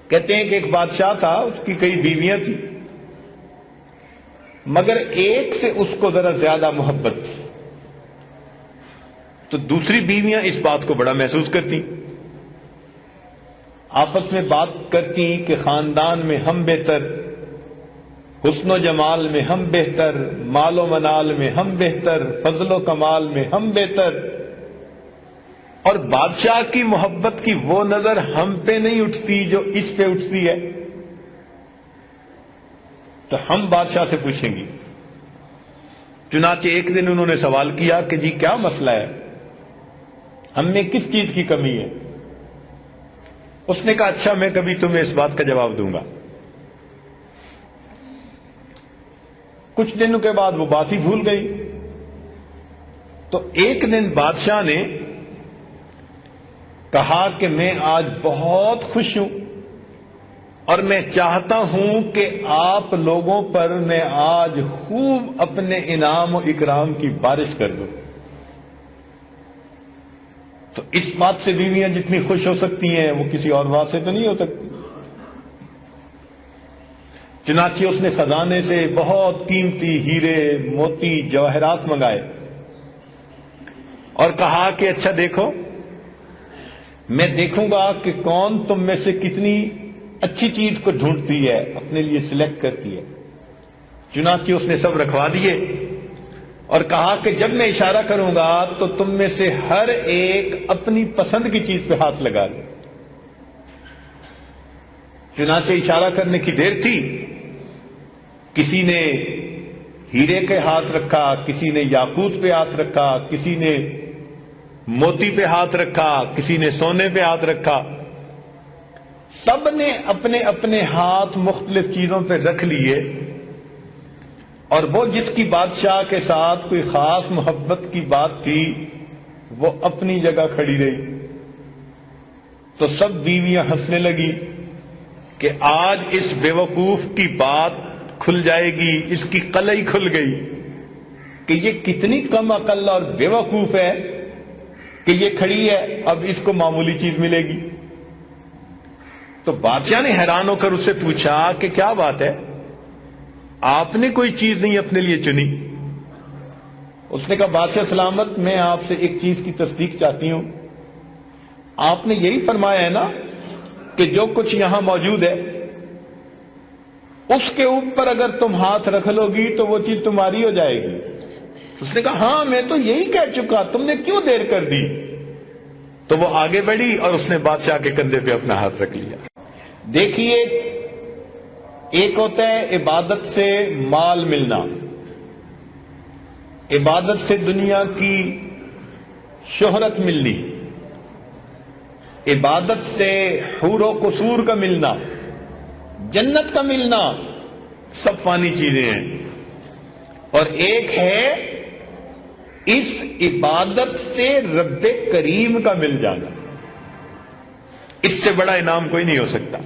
کہتے ہیں کہ ایک بادشاہ تھا، اس کی کئی بیویاں تھیں، مگر ایک سے اس کو ذرا زیادہ محبت تھی، تو دوسری بیویاں اس بات کو بڑا محسوس کرتی، آپس میں بات کرتی کہ خاندان میں ہم بہتر، حسن و جمال میں ہم بہتر، مال و منال میں ہم بہتر، فضل و کمال میں ہم بہتر، اور بادشاہ کی محبت کی وہ نظر ہم پہ نہیں اٹھتی جو اس پہ اٹھتی ہے۔ تو ہم بادشاہ سے پوچھیں گی۔ چنانچہ ایک دن انہوں نے سوال کیا کہ جی کیا مسئلہ ہے، ہم میں کس چیز کی کمی ہے؟ اس نے کہا اچھا میں کبھی تمہیں اس بات کا جواب دوں گا۔ کچھ دنوں کے بعد وہ بات ہی بھول گئی۔ تو ایک دن بادشاہ نے کہا کہ میں آج بہت خوش ہوں اور میں چاہتا ہوں کہ آپ لوگوں پر میں آج خوب اپنے انعام و اکرام کی بارش کر دوں۔ تو اس بات سے بیویاں جتنی خوش ہو سکتی ہیں وہ کسی اور بات سے تو نہیں ہو سکتی۔ چنانچہ اس نے خزانے سے بہت قیمتی ہیرے موتی جواہرات منگائے اور کہا کہ اچھا دیکھو، میں دیکھوں گا کہ کون تم میں سے کتنی اچھی چیز کو ڈھونڈتی ہے، اپنے لیے سلیکٹ کرتی ہے۔ چنانچہ اس نے سب رکھوا دیے اور کہا کہ جب میں اشارہ کروں گا تو تم میں سے ہر ایک اپنی پسند کی چیز پہ ہاتھ لگا لے۔ چنانچہ اشارہ کرنے کی دیر تھی، کسی نے ہیرے کے ہاتھ رکھا، کسی نے یاقوت پہ ہاتھ رکھا، کسی نے موتی پہ ہاتھ رکھا، کسی نے سونے پہ ہاتھ رکھا، سب نے اپنے اپنے ہاتھ مختلف چیزوں پہ رکھ لیے، اور وہ جس کی بادشاہ کے ساتھ کوئی خاص محبت کی بات تھی وہ اپنی جگہ کھڑی رہی۔ تو سب بیویاں ہنسنے لگی کہ آج اس بیوقوف کی بات کھل جائے گی، اس کی قلعی کھل گئی کہ یہ کتنی کم عقل اور بیوقوف ہے کہ یہ کھڑی ہے، اب اس کو معمولی چیز ملے گی۔ تو بادشاہ نے حیران ہو کر اس سے پوچھا کہ کیا بات ہے، آپ نے کوئی چیز نہیں اپنے لیے چنی؟ اس نے کہا بادشاہ سلامت، میں آپ سے ایک چیز کی تصدیق چاہتی ہوں، آپ نے یہی فرمایا ہے نا کہ جو کچھ یہاں موجود ہے اس کے اوپر اگر تم ہاتھ رکھ لو گی تو وہ چیز تمہاری ہو جائے گی۔ اس نے کہا ہاں میں تو یہی کہہ چکا، تم نے کیوں دیر کر دی؟ تو وہ آگے بڑھی اور اس نے بادشاہ کے کندھے پہ اپنا ہاتھ رکھ لیا۔ دیکھیے، ایک ہوتا ہے عبادت سے مال ملنا، عبادت سے دنیا کی شہرت ملنی، عبادت سے حور و قصور کا ملنا، جنت کا ملنا، سب فانی چیزیں ہیں، اور ایک ہے اس عبادت سے رب کریم کا مل جانا۔ اس سے بڑا انعام کوئی نہیں ہو سکتا۔